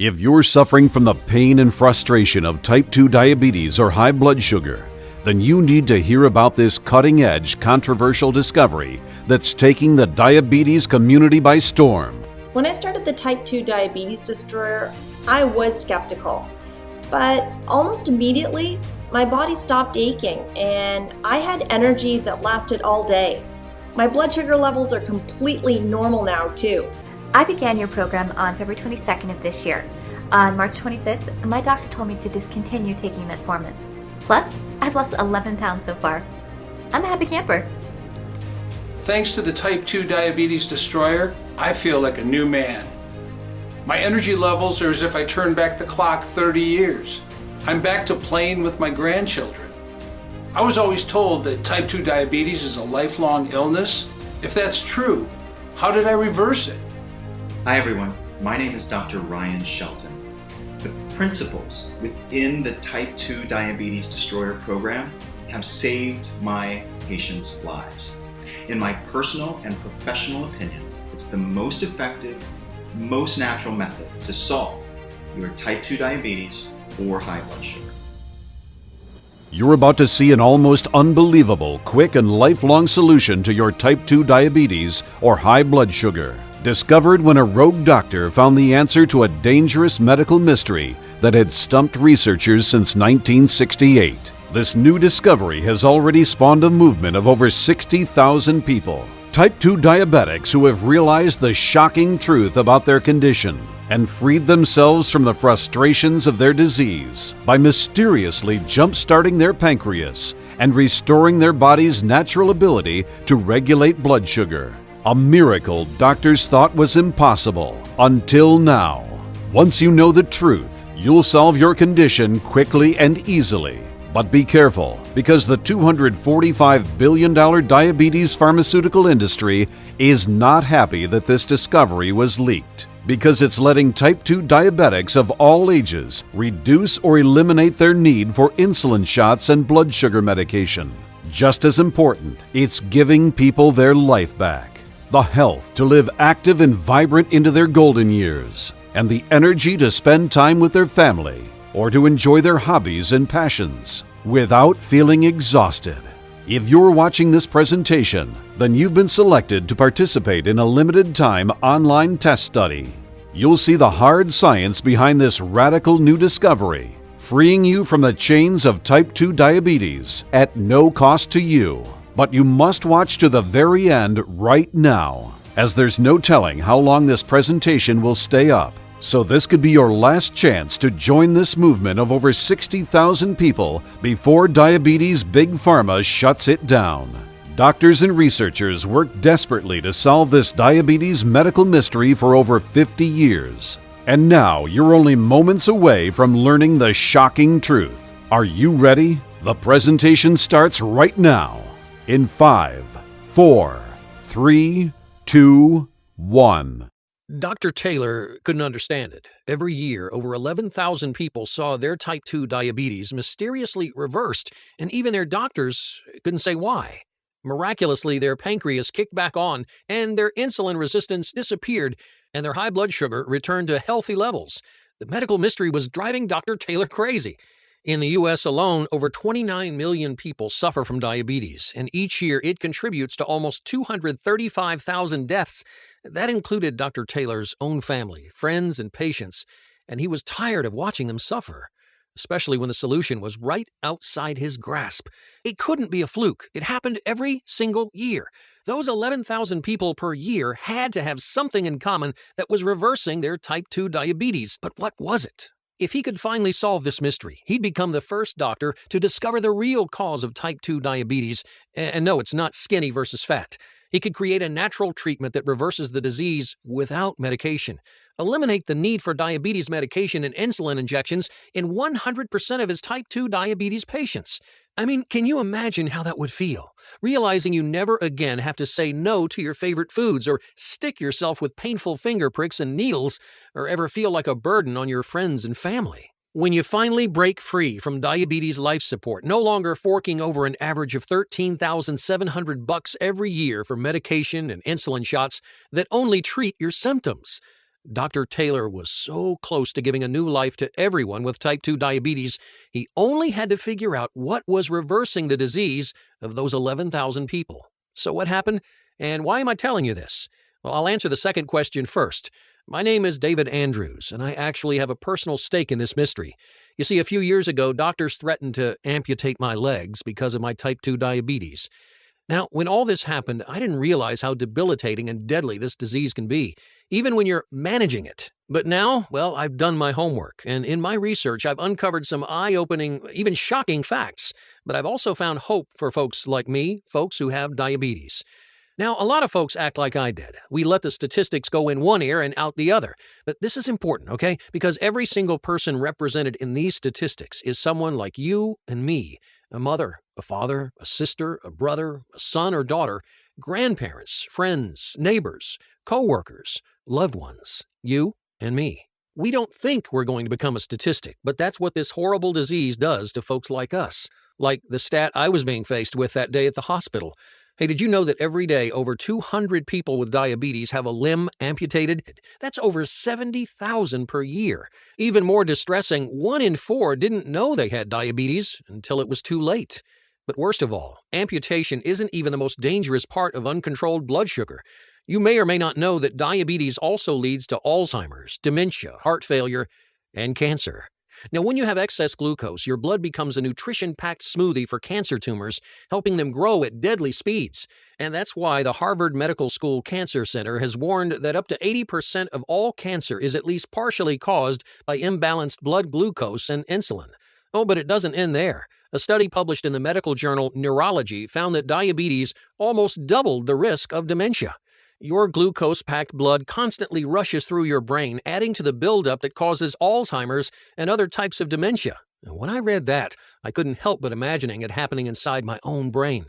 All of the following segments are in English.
If you're suffering from the pain and frustration of type 2 diabetes or high blood sugar, then you need to hear about this cutting-edge, controversial discovery that's taking the diabetes community by storm. When I started the type 2 diabetes destroyer, I was skeptical. But almost immediately, my body stopped aching and I had energy that lasted all day. My blood sugar levels are completely normal now too. I began your program on February 22nd of this year. On March 25th, my doctor told me to discontinue taking metformin. Plus, I've lost 11 pounds so far. I'm a happy camper. Thanks to the type 2 diabetes destroyer, I feel like a new man. My energy levels are as if I turned back the clock 30 years. I'm back to playing with my grandchildren. I was always told that type 2 diabetes is a lifelong illness. If that's true, how did I reverse it? Hi everyone, my name is Dr. Ryan Shelton. The principles within the Type 2 Diabetes Destroyer program have saved my patients' lives. In my personal and professional opinion, it's the most effective, most natural method to solve your type 2 diabetes or high blood sugar. You're about to see an almost unbelievable, quick and lifelong solution to your type 2 diabetes or high blood sugar. Discovered when a rogue doctor found the answer to a dangerous medical mystery that had stumped researchers since 1968. This new discovery has already spawned a movement of over 60,000 people, type 2 diabetics who have realized the shocking truth about their condition and freed themselves from the frustrations of their disease by mysteriously jump-starting their pancreas and restoring their body's natural ability to regulate blood sugar. A miracle doctors thought was impossible until now. Once you know the truth, you'll solve your condition quickly and easily. But be careful, because the $245 billion diabetes pharmaceutical industry is not happy that this discovery was leaked, because it's letting type 2 diabetics of all ages reduce or eliminate their need for insulin shots and blood sugar medication. Just as important, it's giving people their life back. The health to live active and vibrant into their golden years, and the energy to spend time with their family or to enjoy their hobbies and passions without feeling exhausted. If you're watching this presentation, then you've been selected to participate in a limited-time online test study. You'll see the hard science behind this radical new discovery, freeing you from the chains of type 2 diabetes at no cost to you. But you must watch to the very end right now, as there's no telling how long this presentation will stay up. So this could be your last chance to join this movement of over 60,000 people before diabetes big pharma shuts it down. Doctors and researchers worked desperately to solve this diabetes medical mystery for over 50 years. And now you're only moments away from learning the shocking truth. Are you ready? The presentation starts right now. In 5, 4, 3, 2, 1. Dr. Taylor couldn't understand it. Every year, over 11,000 people saw their type 2 diabetes mysteriously reversed, and even their doctors couldn't say why. Miraculously, their pancreas kicked back on, and their insulin resistance disappeared, and their high blood sugar returned to healthy levels. The medical mystery was driving Dr. Taylor crazy. In the U.S. alone, over 29 million people suffer from diabetes, and each year it contributes to almost 235,000 deaths. That included Dr. Taylor's own family, friends, and patients, and he was tired of watching them suffer, especially when the solution was right outside his grasp. It couldn't be a fluke. It happened every single year. Those 11,000 people per year had to have something in common that was reversing their type 2 diabetes. But what was it? If he could finally solve this mystery, he'd become the first doctor to discover the real cause of type 2 diabetes. And no, it's not skinny versus fat. He could create a natural treatment that reverses the disease without medication, eliminate the need for diabetes medication and insulin injections in 100% of his type 2 diabetes patients. I mean, can you imagine how that would feel? Realizing you never again have to say no to your favorite foods or stick yourself with painful finger pricks and needles or ever feel like a burden on your friends and family. When you finally break free from diabetes life support, no longer forking over an average of $13,700 every year for medication and insulin shots that only treat your symptoms. Dr. Taylor was so close to giving a new life to everyone with type 2 diabetes, he only had to figure out what was reversing the disease of those 11,000 people. So what happened, and why am I telling you this? Well, I'll answer the second question first. My name is David Andrews, and I actually have a personal stake in this mystery. You see, a few years ago, doctors threatened to amputate my legs because of my type 2 diabetes. Now, when all this happened, I didn't realize how debilitating and deadly this disease can be, even when you're managing it. But now, well, I've done my homework, and in my research, I've uncovered some eye-opening, even shocking facts. But I've also found hope for folks like me, folks who have diabetes. Now, a lot of folks act like I did. We let the statistics go in one ear and out the other. But this is important, okay? Because every single person represented in these statistics is someone like you and me. A mother, a father, a sister, a brother, a son or daughter, grandparents, friends, neighbors, co-workers, loved ones, you and me. We don't think we're going to become a statistic, but that's what this horrible disease does to folks like us. Like the stat I was being faced with that day at the hospital. Hey, did you know that every day over 200 people with diabetes have a limb amputated? That's over 70,000 per year. Even more distressing, 1 in 4 didn't know they had diabetes until it was too late. But worst of all, amputation isn't even the most dangerous part of uncontrolled blood sugar. You may or may not know that diabetes also leads to Alzheimer's, dementia, heart failure, and cancer. Now, when you have excess glucose, your blood becomes a nutrition-packed smoothie for cancer tumors, helping them grow at deadly speeds. And that's why the Harvard Medical School Cancer Center has warned that up to 80% of all cancer is at least partially caused by imbalanced blood glucose and insulin. Oh, but it doesn't end there. A study published in the medical journal Neurology found that diabetes almost doubled the risk of dementia. Your glucose-packed blood constantly rushes through your brain, adding to the buildup that causes Alzheimer's and other types of dementia. And when I read that, I couldn't help but imagining it happening inside my own brain.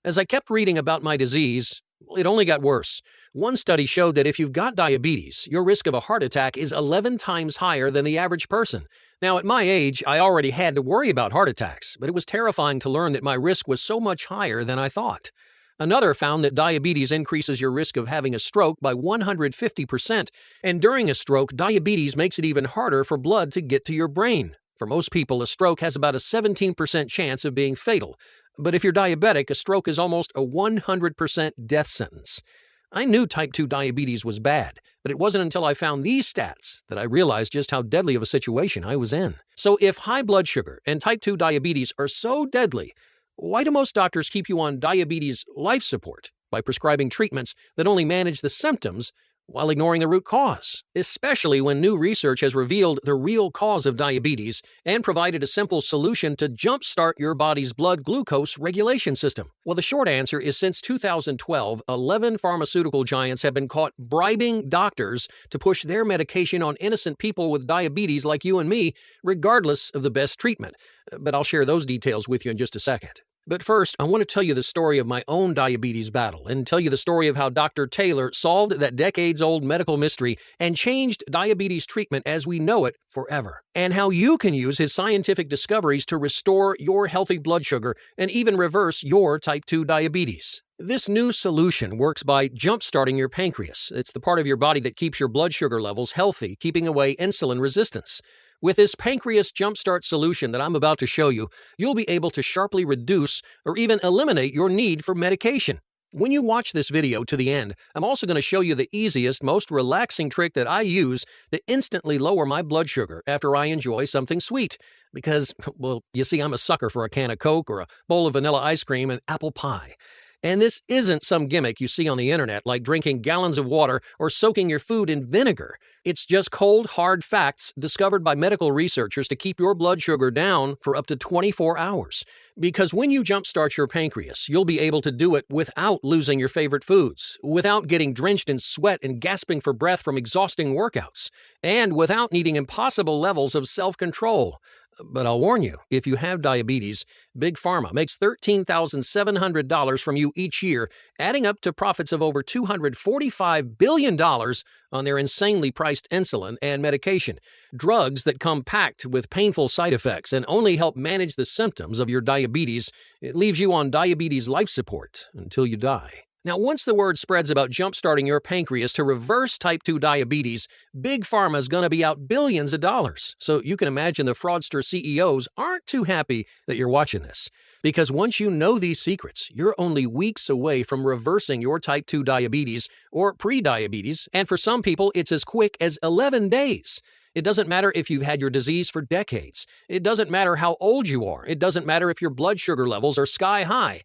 As I kept reading about my disease, it only got worse. One study showed that if you've got diabetes, your risk of a heart attack is 11 times higher than the average person. Now, at my age, I already had to worry about heart attacks, but it was terrifying to learn that my risk was so much higher than I thought. Another found that diabetes increases your risk of having a stroke by 150%, and during a stroke, diabetes makes it even harder for blood to get to your brain. For most people, a stroke has about a 17% chance of being fatal, but if you're diabetic, a stroke is almost a 100% death sentence. I knew type 2 diabetes was bad, but it wasn't until I found these stats that I realized just how deadly of a situation I was in. So if high blood sugar and type 2 diabetes are so deadly, why do most doctors keep you on diabetes life support by prescribing treatments that only manage the symptoms while ignoring the root cause? Especially when new research has revealed the real cause of diabetes and provided a simple solution to jumpstart your body's blood glucose regulation system. Well, the short answer is since 2012, 11 pharmaceutical giants have been caught bribing doctors to push their medication on innocent people with diabetes like you and me, regardless of the best treatment. But I'll share those details with you in just a second. But first, I want to tell you the story of my own diabetes battle and tell you the story of how Dr. Taylor solved that decades-old medical mystery and changed diabetes treatment as we know it forever, and how you can use his scientific discoveries to restore your healthy blood sugar and even reverse your type 2 diabetes. This new solution works by jump-starting your pancreas. It's the part of your body that keeps your blood sugar levels healthy, keeping away insulin resistance. With this Pancrease Jumpstart solution that I'm about to show you, you'll be able to sharply reduce or even eliminate your need for medication. When you watch this video to the end, I'm also going to show you the easiest, most relaxing trick that I use to instantly lower my blood sugar after I enjoy something sweet. Because, well, you see, I'm a sucker for a can of Coke or a bowl of vanilla ice cream and apple pie. And this isn't some gimmick you see on the internet like drinking gallons of water or soaking your food in vinegar. It's just cold, hard facts discovered by medical researchers to keep your blood sugar down for up to 24 hours. Because when you jumpstart your pancreas, you'll be able to do it without losing your favorite foods, without getting drenched in sweat and gasping for breath from exhausting workouts, and without needing impossible levels of self-control. But I'll warn you, if you have diabetes, Big Pharma makes $13,700 from you each year, adding up to profits of over $245 billion on their insanely priced insulin and medication, drugs that come packed with painful side effects and only help manage the symptoms of your diabetes. It leaves you on diabetes life support until you die. Now, once the word spreads about jumpstarting your pancreas to reverse type 2 diabetes, Big Pharma is going to be out billions of dollars. So you can imagine the fraudster CEOs aren't too happy that you're watching this. Because once you know these secrets, you're only weeks away from reversing your type 2 diabetes or pre-diabetes, and for some people, it's as quick as 11 days. It doesn't matter if you've had your disease for decades. It doesn't matter how old you are. It doesn't matter if your blood sugar levels are sky high.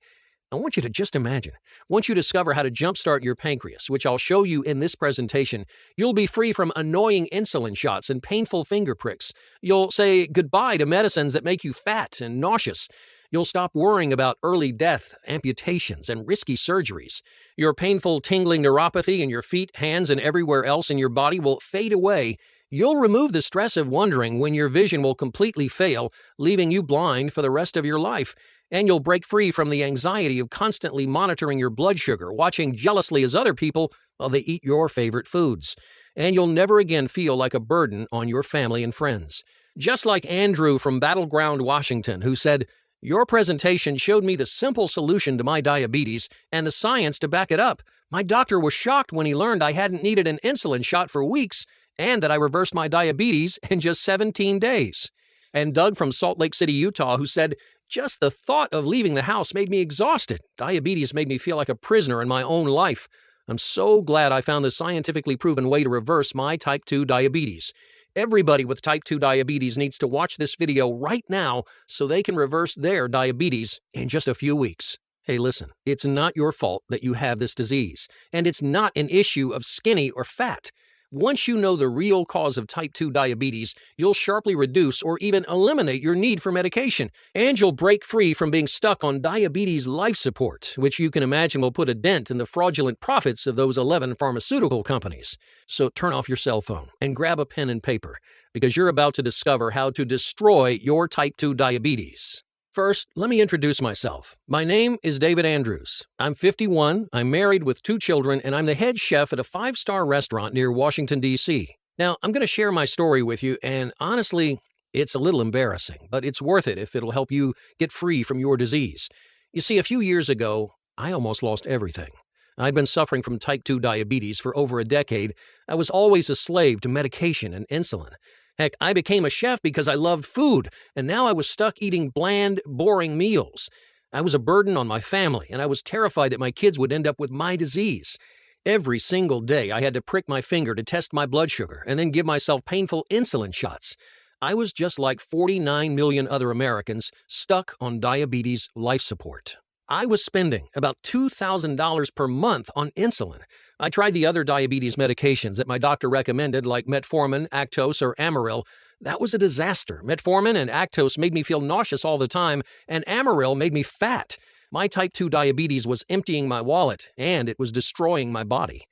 I want you to just imagine, once you discover how to jumpstart your pancreas, which I'll show you in this presentation, you'll be free from annoying insulin shots and painful finger pricks. You'll say goodbye to medicines that make you fat and nauseous. You'll stop worrying about early death, amputations, and risky surgeries. Your painful tingling neuropathy in your feet, hands, and everywhere else in your body will fade away. You'll remove the stress of wondering when your vision will completely fail, leaving you blind for the rest of your life. And you'll break free from the anxiety of constantly monitoring your blood sugar, watching jealously as other people, while they eat your favorite foods. And you'll never again feel like a burden on your family and friends. Just like Andrew from Battleground, Washington, who said, "Your presentation showed me the simple solution to my diabetes and the science to back it up. My doctor was shocked when he learned I hadn't needed an insulin shot for weeks and that I reversed my diabetes in just 17 days. And Doug from Salt Lake City, Utah, who said, "Just the thought of leaving the house made me exhausted. Diabetes made me feel like a prisoner in my own life. I'm so glad I found the scientifically proven way to reverse my type 2 diabetes." Everybody with type 2 diabetes needs to watch this video right now so they can reverse their diabetes in just a few weeks. Hey, listen, it's not your fault that you have this disease, and it's not an issue of skinny or fat. Once you know the real cause of type 2 diabetes, you'll sharply reduce or even eliminate your need for medication, and you'll break free from being stuck on diabetes life support, which you can imagine will put a dent in the fraudulent profits of those 11 pharmaceutical companies. So turn off your cell phone and grab a pen and paper, because you're about to discover how to destroy your type 2 diabetes. First, let me introduce myself. My name is David Andrews. I'm 51, I'm married with 2 children, and I'm the head chef at a 5-star restaurant near Washington, D.C. Now, I'm going to share my story with you, and honestly, it's a little embarrassing, but it's worth it if it'll help you get free from your disease. You see, a few years ago, I almost lost everything. I'd been suffering from type 2 diabetes for over a decade. I was always a slave to medication and insulin. Heck, I became a chef because I loved food, and now I was stuck eating bland, boring meals. I was a burden on my family, and I was terrified that my kids would end up with my disease. Every single day, I had to prick my finger to test my blood sugar and then give myself painful insulin shots. I was just like 49 million other Americans stuck on diabetes life support. I was spending about $2,000 per month on insulin. I tried the other diabetes medications that my doctor recommended, like metformin, Actos, or Amaryl. That was a disaster. Metformin and Actos made me feel nauseous all the time, and Amaryl made me fat. My type 2 diabetes was emptying my wallet, and it was destroying my body.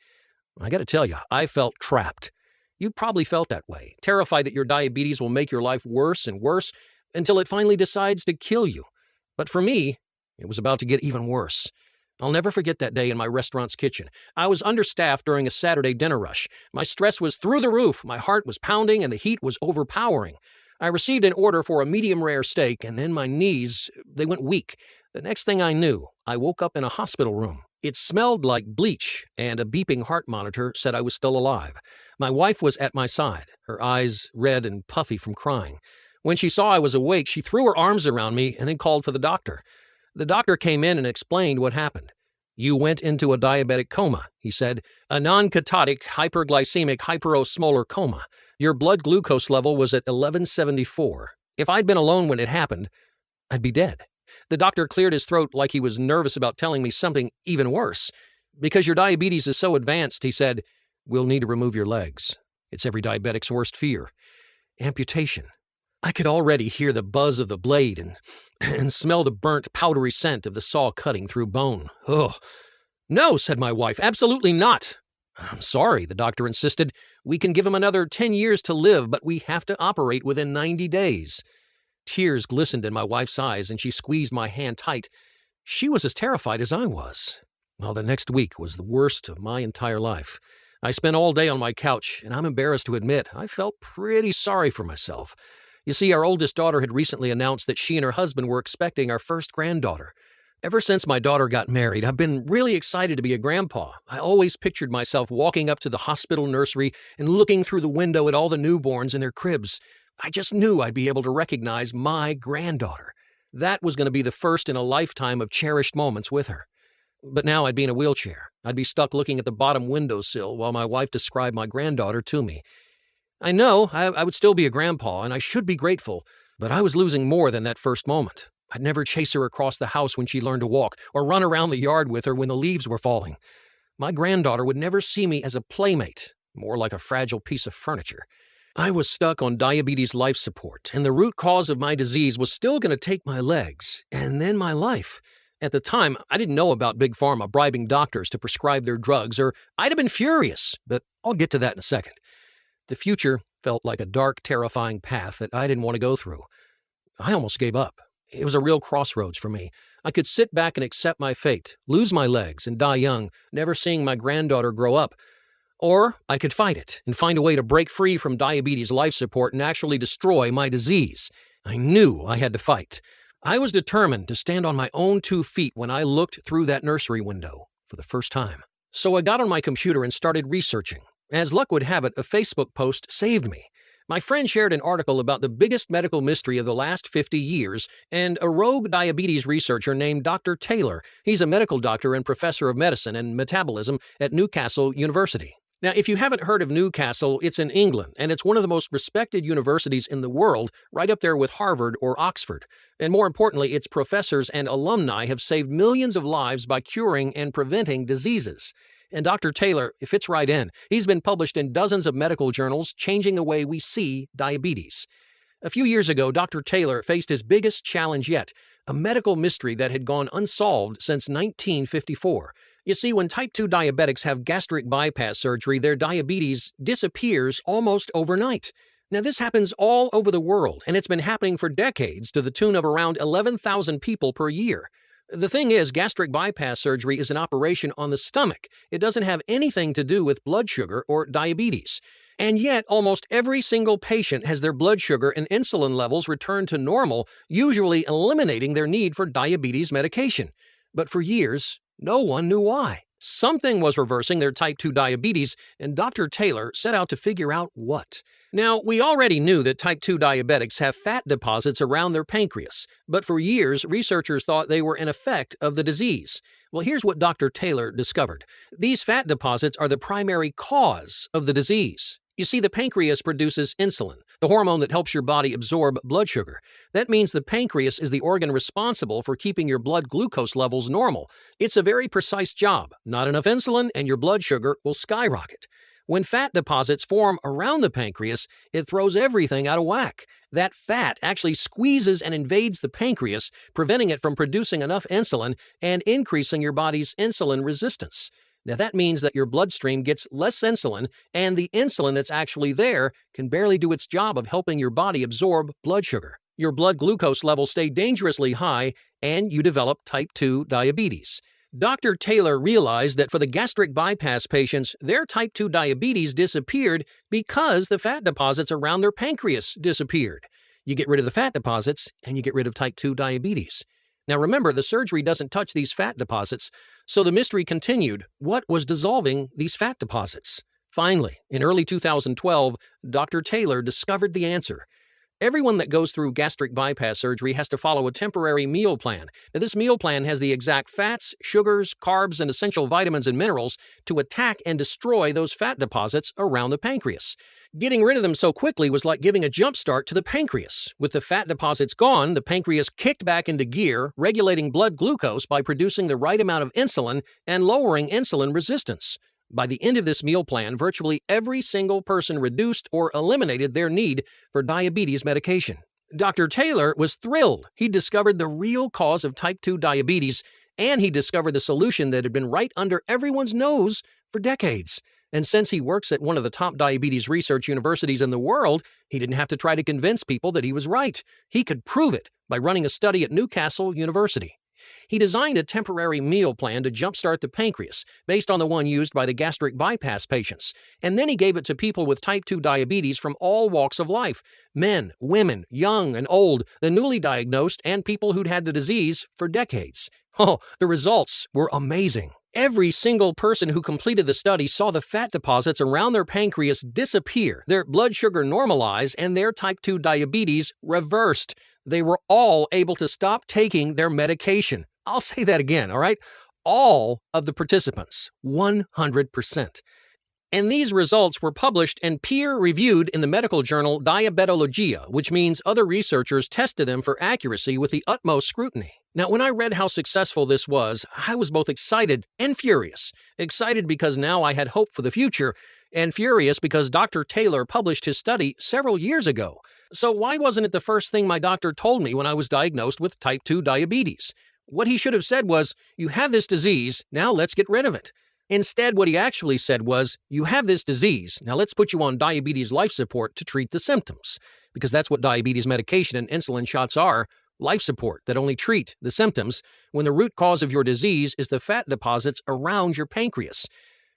I gotta tell you, I felt trapped. You probably felt that way, terrified that your diabetes will make your life worse and worse until it finally decides to kill you. But for me, it was about to get even worse. I'll never forget that day in my restaurant's kitchen. I was understaffed during a Saturday dinner rush. My stress was through the roof, my heart was pounding, and the heat was overpowering. I received an order for a medium rare steak, and then my knees, they went weak. The next thing I knew, I woke up in a hospital room. It smelled like bleach, and a beeping heart monitor said I was still alive. My wife was at my side, her eyes red and puffy from crying. When she saw I was awake, she threw her arms around me and then called for the doctor. The doctor came in and explained what happened. "You went into a diabetic coma," he said, "a non-ketotic, hyperglycemic, hyperosmolar coma. Your blood glucose level was at 1174. If I'd been alone when it happened, I'd be dead." The doctor cleared his throat like he was nervous about telling me something even worse. "Because your diabetes is so advanced," he said, "we'll need to remove your legs. It's every diabetic's worst fear. Amputation." I could already hear the buzz of the blade and smell the burnt, powdery scent of the saw cutting through bone. Ugh. "No," said my wife, "absolutely not." "I'm sorry," the doctor insisted. "We can give him another 10 years to live, but we have to operate within 90 days. Tears glistened in my wife's eyes, and she squeezed my hand tight. She was as terrified as I was. Well, the next week was the worst of my entire life. I spent all day on my couch, and I'm embarrassed to admit I felt pretty sorry for myself. You see, our oldest daughter had recently announced that she and her husband were expecting our first granddaughter. Ever since my daughter got married, I've been really excited to be a grandpa. I always pictured myself walking up to the hospital nursery and looking through the window at all the newborns in their cribs. I just knew I'd be able to recognize my granddaughter. That was going to be the first in a lifetime of cherished moments with her. But now I'd be in a wheelchair. I'd be stuck looking at the bottom windowsill while my wife described my granddaughter to me. I know I would still be a grandpa, and I should be grateful, but I was losing more than that first moment. I'd never chase her across the house when she learned to walk, or run around the yard with her when the leaves were falling. My granddaughter would never see me as a playmate, more like a fragile piece of furniture. I was stuck on diabetes life support, and the root cause of my disease was still going to take my legs, and then my life. At the time, I didn't know about Big Pharma bribing doctors to prescribe their drugs, or I'd have been furious, but I'll get to that in a second. The future felt like a dark, terrifying path that I didn't want to go through. I almost gave up. It was a real crossroads for me. I could sit back and accept my fate, lose my legs, and die young, never seeing my granddaughter grow up. Or I could fight it and find a way to break free from diabetes life support and actually destroy my disease. I knew I had to fight. I was determined to stand on my own 2 feet when I looked through that nursery window for the first time. So I got on my computer and started researching. As luck would have it, a Facebook post saved me. My friend shared an article about the biggest medical mystery of the last 50 years, and a rogue diabetes researcher named Dr. Taylor. He's a medical doctor and professor of medicine and metabolism at Newcastle University. Now, if you haven't heard of Newcastle, it's in England, and it's one of the most respected universities in the world, right up there with Harvard or Oxford. And more importantly, its professors and alumni have saved millions of lives by curing and preventing diseases. And Dr. Taylor fits right in. He's been published in dozens of medical journals, changing the way we see diabetes. A few years ago, Dr. Taylor faced his biggest challenge yet, a medical mystery that had gone unsolved since 1954. You see, when type 2 diabetics have gastric bypass surgery, their diabetes disappears almost overnight. Now, this happens all over the world, and it's been happening for decades to the tune of around 11,000 people per year. The thing is, gastric bypass surgery is an operation on the stomach. It doesn't have anything to do with blood sugar or diabetes. And yet, almost every single patient has their blood sugar and insulin levels return to normal, usually eliminating their need for diabetes medication. But for years, no one knew why. Something was reversing their type 2 diabetes, and Dr. Taylor set out to figure out what. Now, we already knew that type 2 diabetics have fat deposits around their pancreas, but for years, researchers thought they were an effect of the disease. Well, here's what Dr. Taylor discovered. These fat deposits are the primary cause of the disease. You see, the pancreas produces insulin, the hormone that helps your body absorb blood sugar. That means the pancreas is the organ responsible for keeping your blood glucose levels normal. It's a very precise job. Not enough insulin and your blood sugar will skyrocket. When fat deposits form around the pancreas, it throws everything out of whack. That fat actually squeezes and invades the pancreas, preventing it from producing enough insulin and increasing your body's insulin resistance. Now, that means that your bloodstream gets less insulin, and the insulin that's actually there can barely do its job of helping your body absorb blood sugar. Your blood glucose levels stay dangerously high, and you develop type 2 diabetes. Dr. Taylor realized that for the gastric bypass patients, their type 2 diabetes disappeared because the fat deposits around their pancreas disappeared. You get rid of the fat deposits, and you get rid of type 2 diabetes. Now remember, the surgery doesn't touch these fat deposits, so the mystery continued. What was dissolving these fat deposits? Finally, in early 2012, Dr. Taylor discovered the answer. Everyone that goes through gastric bypass surgery has to follow a temporary meal plan. Now, this meal plan has the exact fats, sugars, carbs, and essential vitamins and minerals to attack and destroy those fat deposits around the pancreas. Getting rid of them so quickly was like giving a jumpstart to the pancreas. With the fat deposits gone, the pancreas kicked back into gear, regulating blood glucose by producing the right amount of insulin and lowering insulin resistance. By the end of this meal plan, virtually every single person reduced or eliminated their need for diabetes medication. Dr. Taylor was thrilled. He discovered the real cause of type 2 diabetes, and he discovered the solution that had been right under everyone's nose for decades. And since he works at one of the top diabetes research universities in the world, he didn't have to try to convince people that he was right. He could prove it by running a study at Newcastle University. He designed a temporary meal plan to jumpstart the pancreas, based on the one used by the gastric bypass patients. And then he gave it to people with type 2 diabetes from all walks of life: men, women, young and old, the newly diagnosed, and people who'd had the disease for decades. Oh, the results were amazing. Every single person who completed the study saw the fat deposits around their pancreas disappear, their blood sugar normalize, and their type 2 diabetes reversed. They were all able to stop taking their medication. I'll say that again, all right? All of the participants, 100%. And these results were published and peer-reviewed in the medical journal Diabetologia, which means other researchers tested them for accuracy with the utmost scrutiny. Now, when I read how successful this was, I was both excited and furious. Excited because now I had hope for the future, and furious because Dr. Taylor published his study several years ago. So why wasn't it the first thing my doctor told me when I was diagnosed with type 2 diabetes? What he should have said was, "You have this disease, now let's get rid of it." Instead, what he actually said was, "You have this disease, now let's put you on diabetes life support to treat the symptoms." Because that's what diabetes medication and insulin shots are, life support that only treat the symptoms when the root cause of your disease is the fat deposits around your pancreas.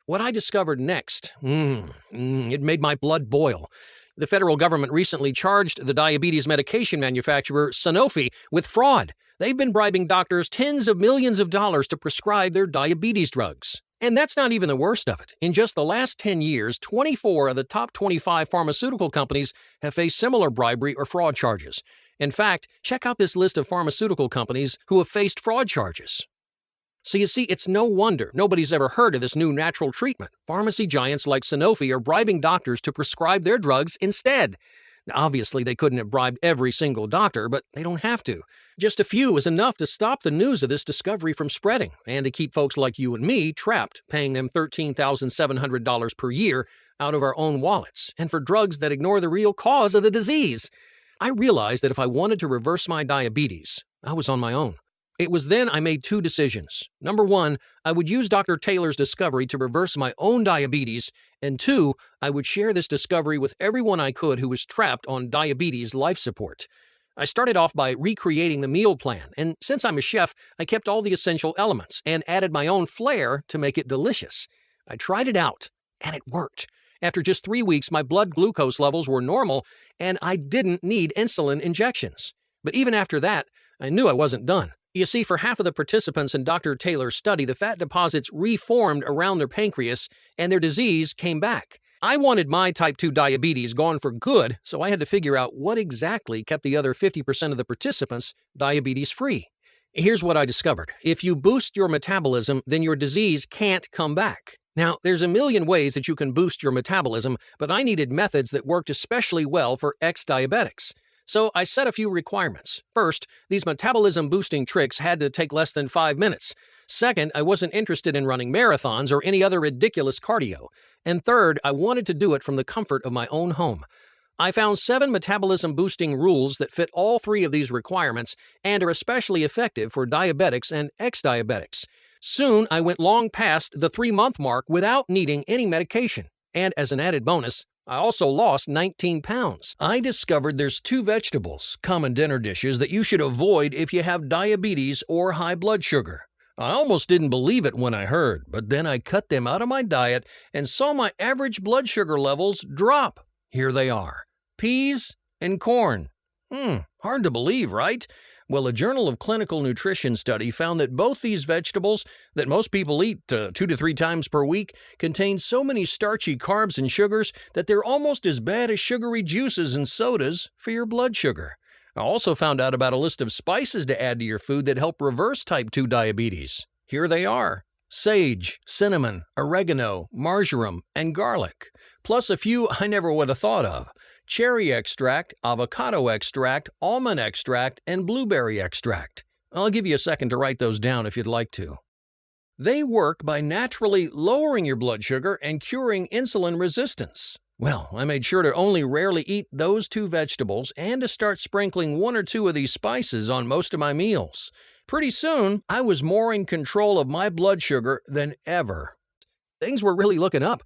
What I discovered next, it made my blood boil. The federal government recently charged the diabetes medication manufacturer Sanofi with fraud. They've been bribing doctors tens of millions of dollars to prescribe their diabetes drugs. And that's not even the worst of it. In just the last 10 years, 24 of the top 25 pharmaceutical companies have faced similar bribery or fraud charges. In fact, check out this list of pharmaceutical companies who have faced fraud charges. So you see, it's no wonder nobody's ever heard of this new natural treatment. Pharmacy giants like Sanofi are bribing doctors to prescribe their drugs instead. Now, obviously, they couldn't have bribed every single doctor, but they don't have to. Just a few is enough to stop the news of this discovery from spreading and to keep folks like you and me trapped, paying them $13,700 per year out of our own wallets, and for drugs that ignore the real cause of the disease. I realized that if I wanted to reverse my diabetes, I was on my own. It was then I made two decisions. Number one, I would use Dr. Taylor's discovery to reverse my own diabetes, and two, I would share this discovery with everyone I could who was trapped on diabetes life support. I started off by recreating the meal plan, and since I'm a chef, I kept all the essential elements and added my own flair to make it delicious. I tried it out, and it worked. After just 3 weeks, my blood glucose levels were normal, and I didn't need insulin injections. But even after that, I knew I wasn't done. You see, for half of the participants in Dr. Taylor's study, the fat deposits reformed around their pancreas, and their disease came back. I wanted my type 2 diabetes gone for good, so I had to figure out what exactly kept the other 50% of the participants diabetes-free. Here's what I discovered. If you boost your metabolism, then your disease can't come back. Now, there's a million ways that you can boost your metabolism, but I needed methods that worked especially well for ex-diabetics. So I set a few requirements. First, these metabolism-boosting tricks had to take less than 5 minutes. Second, I wasn't interested in running marathons or any other ridiculous cardio. And third, I wanted to do it from the comfort of my own home. I found 7 metabolism-boosting rules that fit all 3 of these requirements and are especially effective for diabetics and ex-diabetics. Soon, I went long past the 3-month mark without needing any medication. And as an added bonus, I also lost 19 pounds. I discovered there's 2 vegetables, common dinner dishes, that you should avoid if you have diabetes or high blood sugar. I almost didn't believe it when I heard, but then I cut them out of my diet and saw my average blood sugar levels drop. Here they are: peas and corn. Hard to believe, right? Well, a Journal of Clinical Nutrition study found that both these vegetables, that most people eat 2 to 3 times per week, contain so many starchy carbs and sugars that they're almost as bad as sugary juices and sodas for your blood sugar. I also found out about a list of spices to add to your food that help reverse type 2 diabetes. Here they are: sage, cinnamon, oregano, marjoram, and garlic, plus a few I never would have thought of: cherry extract, avocado extract, almond extract, and blueberry extract. I'll give you a second to write those down if you'd like to. They work by naturally lowering your blood sugar and curing insulin resistance. Well, I made sure to only rarely eat those 2 vegetables and to start sprinkling 1 or 2 of these spices on most of my meals. Pretty soon, I was more in control of my blood sugar than ever. Things were really looking up.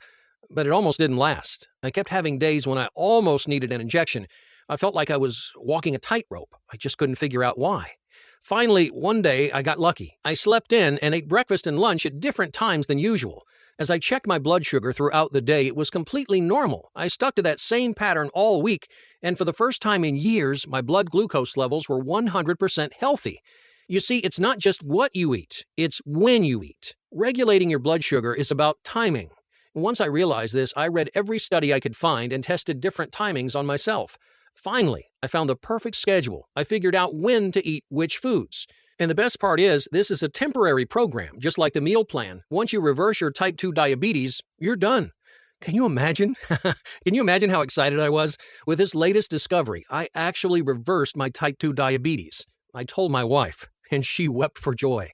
But it almost didn't last. I kept having days when I almost needed an injection. I felt like I was walking a tightrope. I just couldn't figure out why. Finally, one day, I got lucky. I slept in and ate breakfast and lunch at different times than usual. As I checked my blood sugar throughout the day, it was completely normal. I stuck to that same pattern all week, and for the first time in years, my blood glucose levels were 100% healthy. You see, it's not just what you eat, it's when you eat. Regulating your blood sugar is about timing. Once I realized this, I read every study I could find and tested different timings on myself. Finally, I found the perfect schedule. I figured out when to eat which foods. And the best part is, this is a temporary program, just like the meal plan. Once you reverse your type 2 diabetes, you're done. Can you imagine? Can you imagine how excited I was? With this latest discovery, I actually reversed my type 2 diabetes. I told my wife, and she wept for joy.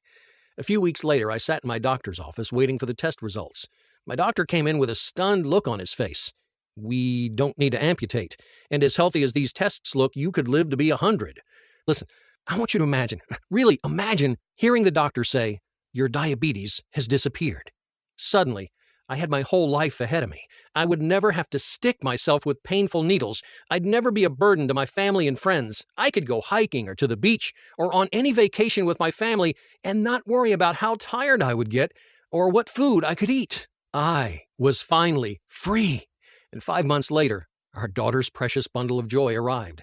A few weeks later, I sat in my doctor's office waiting for the test results. My doctor came in with a stunned look on his face. We don't need to amputate, and as healthy as these tests look, you could live to be 100. Listen, I want you to imagine, really imagine, hearing the doctor say, your diabetes has disappeared. Suddenly, I had my whole life ahead of me. I would never have to stick myself with painful needles. I'd never be a burden to my family and friends. I could go hiking or to the beach or on any vacation with my family and not worry about how tired I would get or what food I could eat. I was finally free. And 5 months later, our daughter's precious bundle of joy arrived.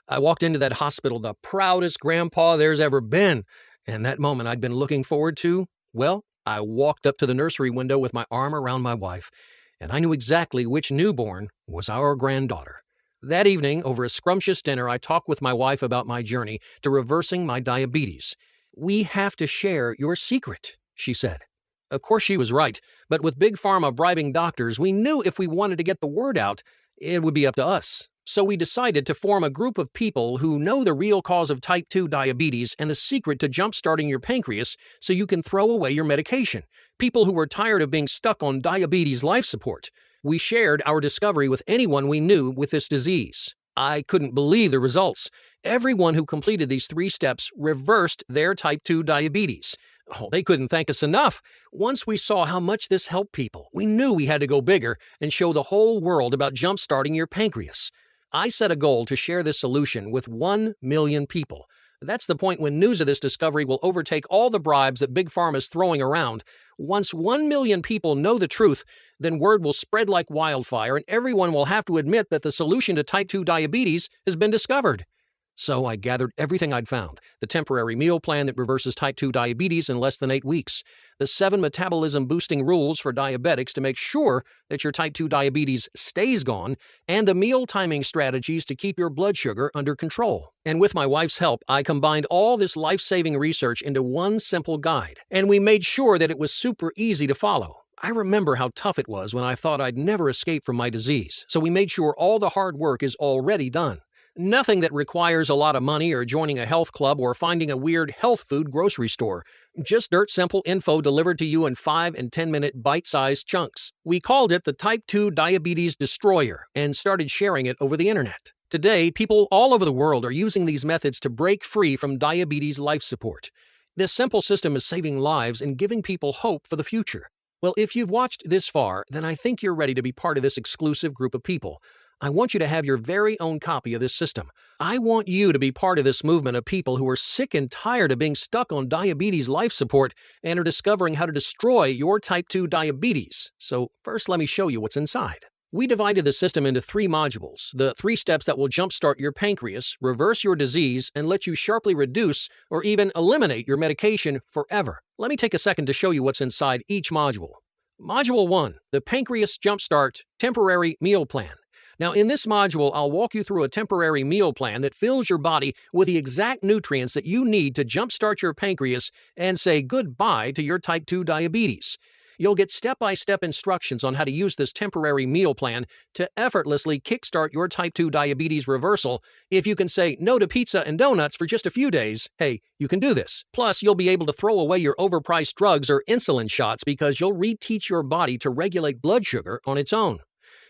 I walked into that hospital the proudest grandpa there's ever been. And that moment I'd been looking forward to, well, I walked up to the nursery window with my arm around my wife, and I knew exactly which newborn was our granddaughter. That evening, over a scrumptious dinner, I talked with my wife about my journey to reversing my diabetes. We have to share your secret, she said. Of course she was right, but with Big Pharma bribing doctors, we knew if we wanted to get the word out, it would be up to us. So we decided to form a group of people who know the real cause of type 2 diabetes and the secret to jumpstarting your pancreas so you can throw away your medication. People who were tired of being stuck on diabetes life support. We shared our discovery with anyone we knew with this disease. I couldn't believe the results. Everyone who completed these 3 steps reversed their type 2 diabetes. Oh, they couldn't thank us enough. Once we saw how much this helped people, we knew we had to go bigger and show the whole world about jumpstarting your pancreas. I set a goal to share this solution with 1 million people. That's the point when news of this discovery will overtake all the bribes that Big Pharma is throwing around. Once 1 million people know the truth, then word will spread like wildfire and everyone will have to admit that the solution to type 2 diabetes has been discovered. So I gathered everything I'd found. The temporary meal plan that reverses type 2 diabetes in less than 8 weeks. The 7 metabolism-boosting rules for diabetics to make sure that your type 2 diabetes stays gone, and the meal timing strategies to keep your blood sugar under control. And with my wife's help, I combined all this life-saving research into one simple guide, and we made sure that it was super easy to follow. I remember how tough it was when I thought I'd never escape from my disease, so we made sure all the hard work is already done. Nothing that requires a lot of money or joining a health club or finding a weird health food grocery store. Just dirt simple info delivered to you in 5 and 10-minute bite-sized chunks. We called it the Type 2 Diabetes Destroyer and started sharing it over the internet. Today, people all over the world are using these methods to break free from diabetes life support. This simple system is saving lives and giving people hope for the future. Well, if you've watched this far, then I think you're ready to be part of this exclusive group of people. I want you to have your very own copy of this system. I want you to be part of this movement of people who are sick and tired of being stuck on diabetes life support and are discovering how to destroy your type 2 diabetes. So first, let me show you what's inside. We divided the system into 3 modules, the 3 steps that will jumpstart your pancreas, reverse your disease, and let you sharply reduce or even eliminate your medication forever. Let me take a second to show you what's inside each module. Module 1, the Pancreas Jumpstart Temporary Meal Plan. Now, in this module, I'll walk you through a temporary meal plan that fills your body with the exact nutrients that you need to jumpstart your pancreas and say goodbye to your type 2 diabetes. You'll get step-by-step instructions on how to use this temporary meal plan to effortlessly kickstart your type 2 diabetes reversal. If you can say no to pizza and donuts for just a few days, hey, you can do this. Plus, you'll be able to throw away your overpriced drugs or insulin shots because you'll reteach your body to regulate blood sugar on its own.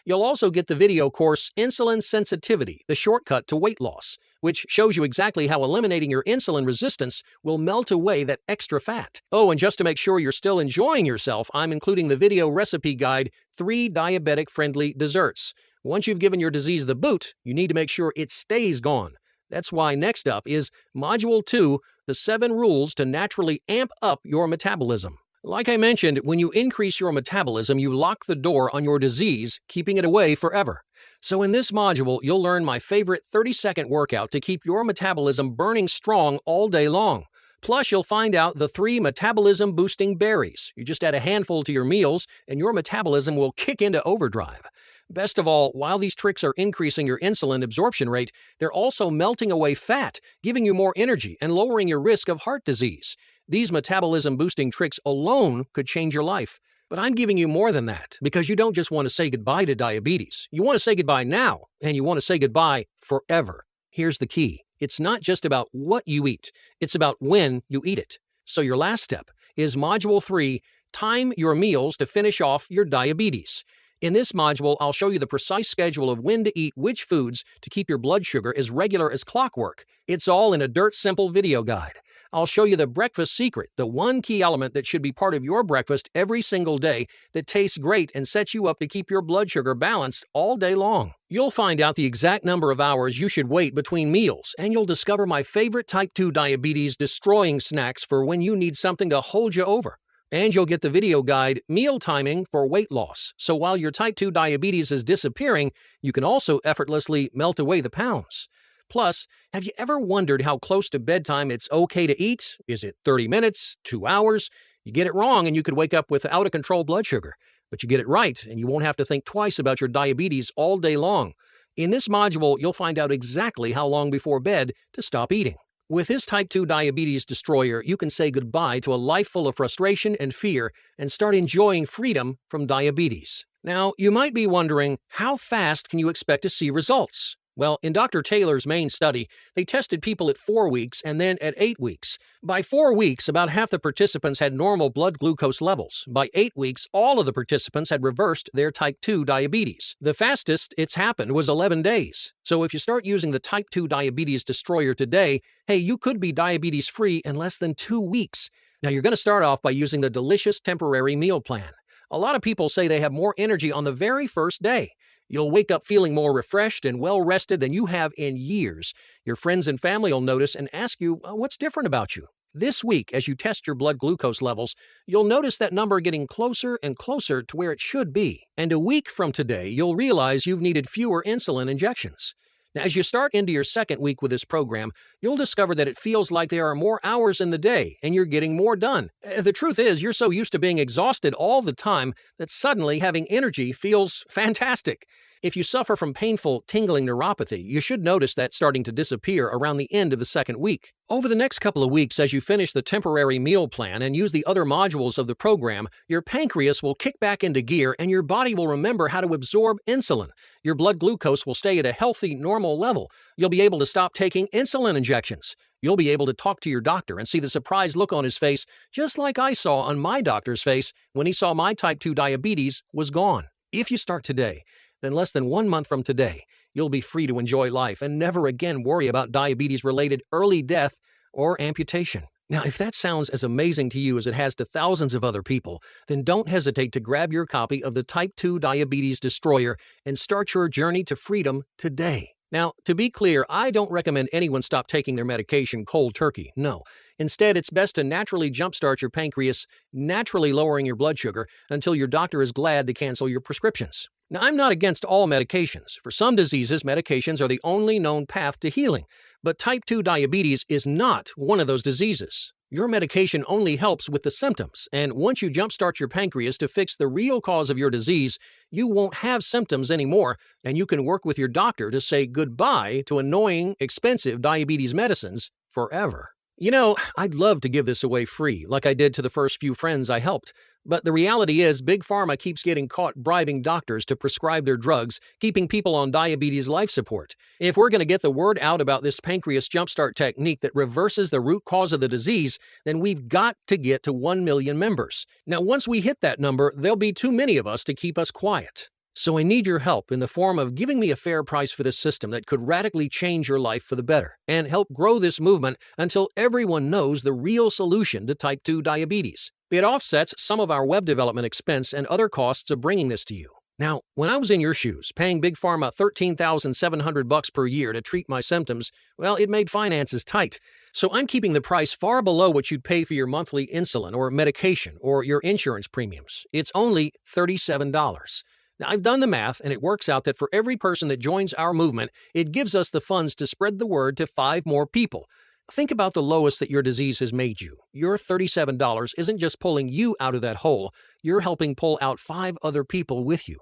You'll also get the video course Insulin Sensitivity, the shortcut to weight loss, which shows you exactly how eliminating your insulin resistance will melt away that extra fat. Oh, and just to make sure you're still enjoying yourself, I'm including the video recipe guide, 3 diabetic-friendly desserts. Once you've given your disease the boot, you need to make sure it stays gone. That's why next up is Module 2, the 7 rules to naturally amp up your metabolism. Like I mentioned, when you increase your metabolism, you lock the door on your disease, keeping it away forever. So in this module, you'll learn my favorite 30-second workout to keep your metabolism burning strong all day long. Plus, you'll find out the 3 metabolism-boosting berries. You just add a handful to your meals, and your metabolism will kick into overdrive. Best of all, while these tricks are increasing your insulin absorption rate, they're also melting away fat, giving you more energy and lowering your risk of heart disease. These metabolism-boosting tricks alone could change your life. But I'm giving you more than that, because you don't just want to say goodbye to diabetes. You want to say goodbye now, and you want to say goodbye forever. Here's the key. It's not just about what you eat. It's about when you eat it. So your last step is Module 3, Time Your Meals to Finish Off Your Diabetes. In this module, I'll show you the precise schedule of when to eat which foods to keep your blood sugar as regular as clockwork. It's all in a dirt simple video guide. I'll show you the breakfast secret, the one key element that should be part of your breakfast every single day that tastes great and sets you up to keep your blood sugar balanced all day long. You'll find out the exact number of hours you should wait between meals, and you'll discover my favorite type 2 diabetes destroying snacks for when you need something to hold you over. And you'll get the video guide, Meal Timing for Weight Loss. So while your type 2 diabetes is disappearing, you can also effortlessly melt away the pounds. Plus, have you ever wondered how close to bedtime it's okay to eat? Is it 30 minutes, 2 hours? You get it wrong and you could wake up with out-of-control blood sugar. But you get it right and you won't have to think twice about your diabetes all day long. In this module, you'll find out exactly how long before bed to stop eating. With this type 2 diabetes destroyer, you can say goodbye to a life full of frustration and fear and start enjoying freedom from diabetes. Now, you might be wondering, how fast can you expect to see results? Well, in Dr. Taylor's main study, they tested people at 4 weeks and then at 8 weeks. By 4 weeks, about half the participants had normal blood glucose levels. By 8 weeks, all of the participants had reversed their type 2 diabetes. The fastest it's happened was 11 days. So if you start using the type 2 diabetes destroyer today, hey, you could be diabetes-free in less than 2 weeks. Now, you're going to start off by using the delicious temporary meal plan. A lot of people say they have more energy on the very first day. You'll wake up feeling more refreshed and well-rested than you have in years. Your friends and family will notice and ask you, what's different about you? This week, as you test your blood glucose levels, you'll notice that number getting closer and closer to where it should be. And a week from today, you'll realize you've needed fewer insulin injections. Now, as you start into your second week with this program, you'll discover that it feels like there are more hours in the day and you're getting more done. The truth is, you're so used to being exhausted all the time that suddenly having energy feels fantastic. If you suffer from painful, tingling neuropathy, you should notice that starting to disappear around the end of the second week. Over the next couple of weeks, as you finish the temporary meal plan and use the other modules of the program, your pancreas will kick back into gear and your body will remember how to absorb insulin. Your blood glucose will stay at a healthy, normal level. You'll be able to stop taking insulin injections. You'll be able to talk to your doctor and see the surprised look on his face, just like I saw on my doctor's face when he saw my type 2 diabetes was gone. If you start today, then less than 1 month from today, you'll be free to enjoy life and never again worry about diabetes-related early death or amputation. Now, if that sounds as amazing to you as it has to thousands of other people, then don't hesitate to grab your copy of the Type 2 Diabetes Destroyer and start your journey to freedom today. Now, to be clear, I don't recommend anyone stop taking their medication cold turkey. No. Instead, it's best to naturally jumpstart your pancreas, naturally lowering your blood sugar until your doctor is glad to cancel your prescriptions. Now, I'm not against all medications. For some diseases, medications are the only known path to healing. But type 2 diabetes is not one of those diseases. Your medication only helps with the symptoms, and once you jumpstart your pancreas to fix the real cause of your disease, you won't have symptoms anymore, and you can work with your doctor to say goodbye to annoying, expensive diabetes medicines forever. You know, I'd love to give this away free, like I did to the first few friends I helped. But the reality is, Big Pharma keeps getting caught bribing doctors to prescribe their drugs, keeping people on diabetes life support. If we're going to get the word out about this pancreas jumpstart technique that reverses the root cause of the disease, then we've got to get to 1 million members. Now, once we hit that number, there'll be too many of us to keep us quiet. So I need your help in the form of giving me a fair price for this system that could radically change your life for the better and help grow this movement until everyone knows the real solution to type 2 diabetes. It offsets some of our web development expense and other costs of bringing this to you. Now, when I was in your shoes, paying Big Pharma $13,700 per year to treat my symptoms, well, it made finances tight. So I'm keeping the price far below what you'd pay for your monthly insulin or medication or your insurance premiums. It's only $37. Now, I've done the math, and it works out that for every person that joins our movement, it gives us the funds to spread the word to 5 more people. Think about the lowest that your disease has made you. Your $37 isn't just pulling you out of that hole, you're helping pull out 5 other people with you.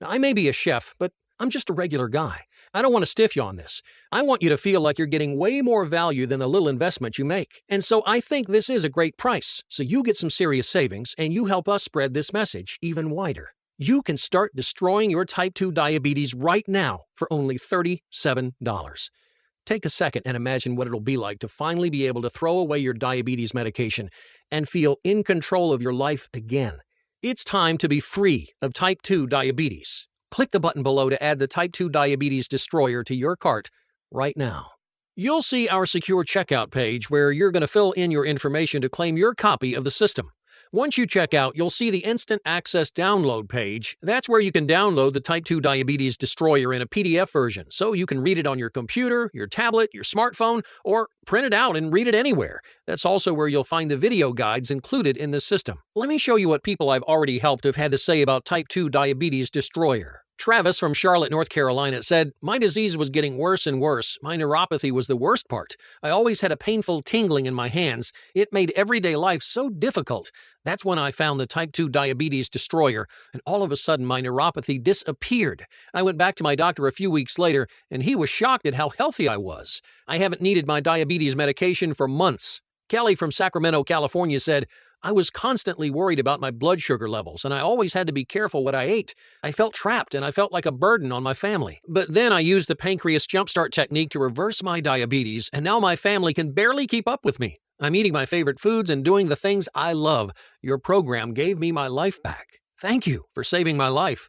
Now, I may be a chef, but I'm just a regular guy. I don't want to stiff you on this. I want you to feel like you're getting way more value than the little investment you make. And so I think this is a great price. So you get some serious savings and you help us spread this message even wider. You can start destroying your type 2 diabetes right now for only $37. Take a second and imagine what it'll be like to finally be able to throw away your diabetes medication and feel in control of your life again. It's time to be free of type 2 diabetes. Click the button below to add the Type 2 Diabetes Destroyer to your cart right now. You'll see our secure checkout page where you're going to fill in your information to claim your copy of the system. Once you check out, you'll see the Instant Access Download page. That's where you can download the Type 2 Diabetes Destroyer in a PDF version, so you can read it on your computer, your tablet, your smartphone, or print it out and read it anywhere. That's also where you'll find the video guides included in this system. Let me show you what people I've already helped have had to say about Type 2 Diabetes Destroyer. Travis from Charlotte, North Carolina said, "My disease was getting worse and worse. My neuropathy was the worst part. I always had a painful tingling in my hands. It made everyday life so difficult. That's when I found the Type 2 Diabetes Destroyer, and all of a sudden my neuropathy disappeared. I went back to my doctor a few weeks later, and he was shocked at how healthy I was. I haven't needed my diabetes medication for months." Kelly from Sacramento, California said, "I was constantly worried about my blood sugar levels, and I always had to be careful what I ate. I felt trapped, and I felt like a burden on my family. But then I used the Pancrease Jumpstart technique to reverse my diabetes, and now my family can barely keep up with me. I'm eating my favorite foods and doing the things I love. Your program gave me my life back. Thank you for saving my life."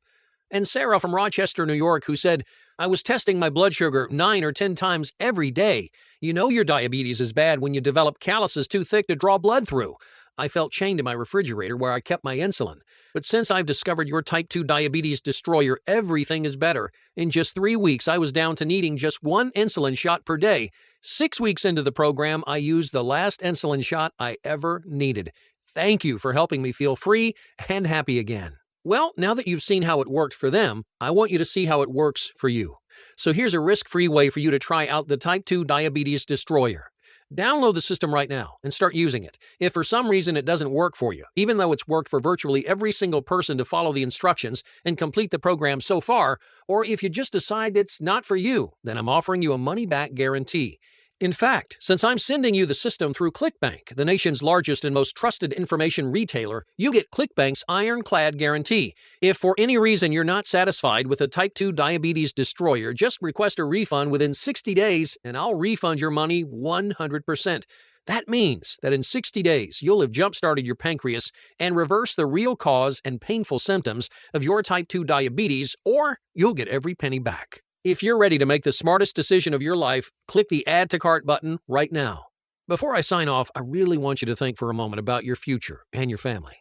And Sarah from Rochester, New York, who said, "I was testing my blood sugar 9 or 10 times every day. You know your diabetes is bad when you develop calluses too thick to draw blood through. I felt chained to my refrigerator where I kept my insulin. But since I've discovered your Type 2 Diabetes Destroyer, everything is better. In just 3 weeks, I was down to needing just 1 insulin shot per day. 6 weeks into the program, I used the last insulin shot I ever needed. Thank you for helping me feel free and happy again." Well, now that you've seen how it worked for them, I want you to see how it works for you. So here's a risk-free way for you to try out the Type 2 Diabetes Destroyer. Download the system right now and start using it. If for some reason it doesn't work for you, even though it's worked for virtually every single person to follow the instructions and complete the program so far, or if you just decide it's not for you, then I'm offering you a money-back guarantee. In fact, since I'm sending you the system through ClickBank, the nation's largest and most trusted information retailer, you get ClickBank's ironclad guarantee. If for any reason you're not satisfied with the Type 2 Diabetes Destroyer, just request a refund within 60 days and I'll refund your money 100%. That means that in 60 days, you'll have jump-started your pancreas and reverse the real cause and painful symptoms of your Type 2 diabetes, or you'll get every penny back. If you're ready to make the smartest decision of your life, click the Add to Cart button right now. Before I sign off, I really want you to think for a moment about your future and your family.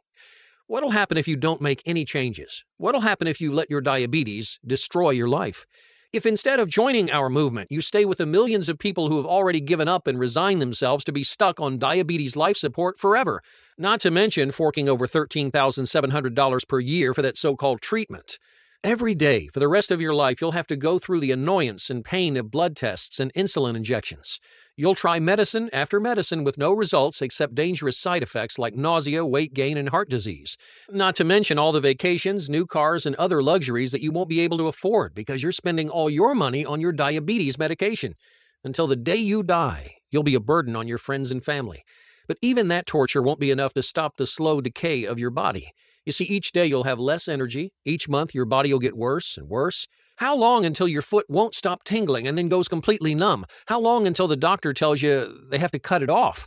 What'll happen if you don't make any changes? What'll happen if you let your diabetes destroy your life? If instead of joining our movement, you stay with the millions of people who have already given up and resigned themselves to be stuck on diabetes life support forever, not to mention forking over $13,700 per year for that so-called treatment. Every day, for the rest of your life, you'll have to go through the annoyance and pain of blood tests and insulin injections. You'll try medicine after medicine with no results except dangerous side effects like nausea, weight gain, and heart disease. Not to mention all the vacations, new cars, and other luxuries that you won't be able to afford because you're spending all your money on your diabetes medication. Until the day you die, you'll be a burden on your friends and family. But even that torture won't be enough to stop the slow decay of your body. You see, each day you'll have less energy. Each month your body will get worse and worse. How long until your foot won't stop tingling and then goes completely numb? How long until the doctor tells you they have to cut it off?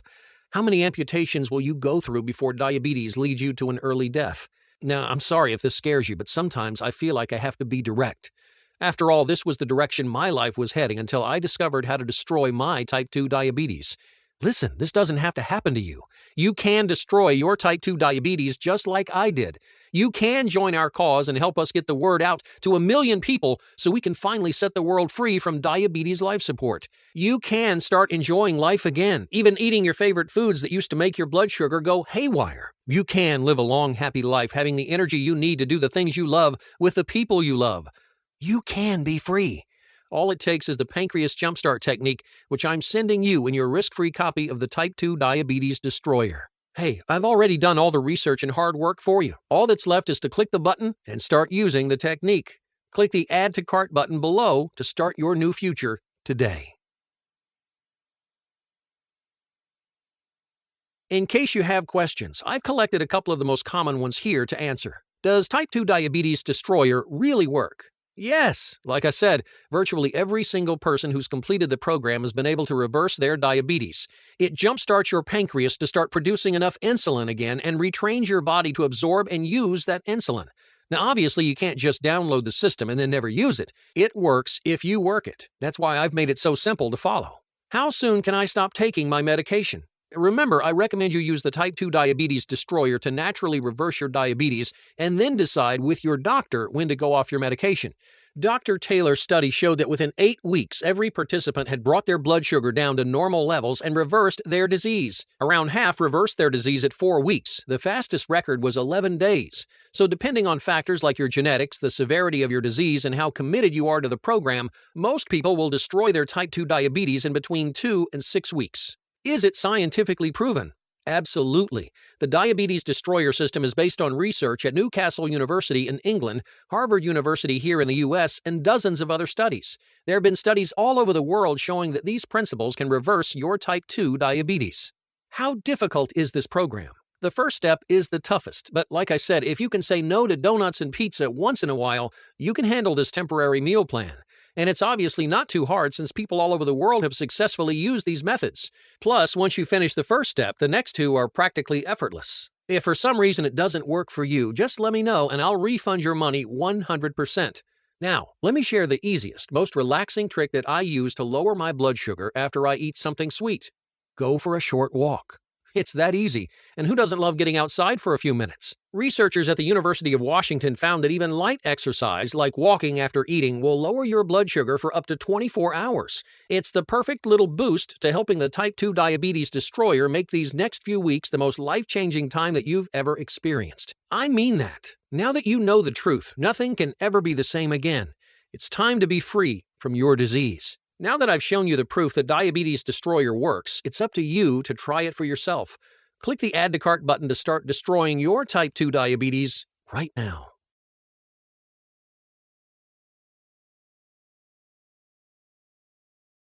How many amputations will you go through before diabetes leads you to an early death? Now, I'm sorry if this scares you, but sometimes I feel like I have to be direct. After all, this was the direction my life was heading until I discovered how to destroy my Type 2 diabetes. Listen, this doesn't have to happen to you. You can destroy your Type 2 diabetes just like I did. You can join our cause and help us get the word out to 1 million people so we can finally set the world free from diabetes life support. You can start enjoying life again, even eating your favorite foods that used to make your blood sugar go haywire. You can live a long, happy life having the energy you need to do the things you love with the people you love. You can be free. All it takes is the Pancrease Jumpstart technique, which I'm sending you in your risk-free copy of the Type 2 Diabetes Destroyer. Hey, I've already done all the research and hard work for you. All that's left is to click the button and start using the technique. Click the Add to Cart button below to start your new future today. In case you have questions, I've collected a couple of the most common ones here to answer. Does Type 2 Diabetes Destroyer really work? Yes. Like I said, virtually every single person who's completed the program has been able to reverse their diabetes. It jumpstarts your pancreas to start producing enough insulin again and retrains your body to absorb and use that insulin. Now, obviously, you can't just download the system and then never use it. It works if you work it. That's why I've made it so simple to follow. How soon can I stop taking my medication? Remember, I recommend you use the Type 2 Diabetes Destroyer to naturally reverse your diabetes and then decide with your doctor when to go off your medication. Dr. Taylor's study showed that within 8 weeks, every participant had brought their blood sugar down to normal levels and reversed their disease. Around half reversed their disease at 4 weeks. The fastest record was 11 days. So depending on factors like your genetics, the severity of your disease, and how committed you are to the program, most people will destroy their Type 2 diabetes in between 2 and 6 weeks. Is it scientifically proven? Absolutely. The Diabetes Destroyer system is based on research at Newcastle University in England, Harvard University here in the US, and dozens of other studies. There have been studies all over the world showing that these principles can reverse your Type 2 diabetes. How difficult is this program? The first step is the toughest, but like I said, if you can say no to donuts and pizza once in a while, you can handle this temporary meal plan. And it's obviously not too hard since people all over the world have successfully used these methods. Plus, once you finish the first step, the next two are practically effortless. If for some reason it doesn't work for you, just let me know and I'll refund your money 100%. Now, let me share the easiest, most relaxing trick that I use to lower my blood sugar after I eat something sweet. Go for a short walk. It's that easy, and who doesn't love getting outside for a few minutes? Researchers at the University of Washington found that even light exercise, like walking after eating, will lower your blood sugar for up to 24 hours. It's the perfect little boost to helping the Type 2 Diabetes Destroyer make these next few weeks the most life-changing time that you've ever experienced. I mean that. Now that you know the truth, nothing can ever be the same again. It's time to be free from your disease. Now that I've shown you the proof that Diabetes Destroyer works, it's up to you to try it for yourself. Click the Add to Cart button to start destroying your Type 2 diabetes right now.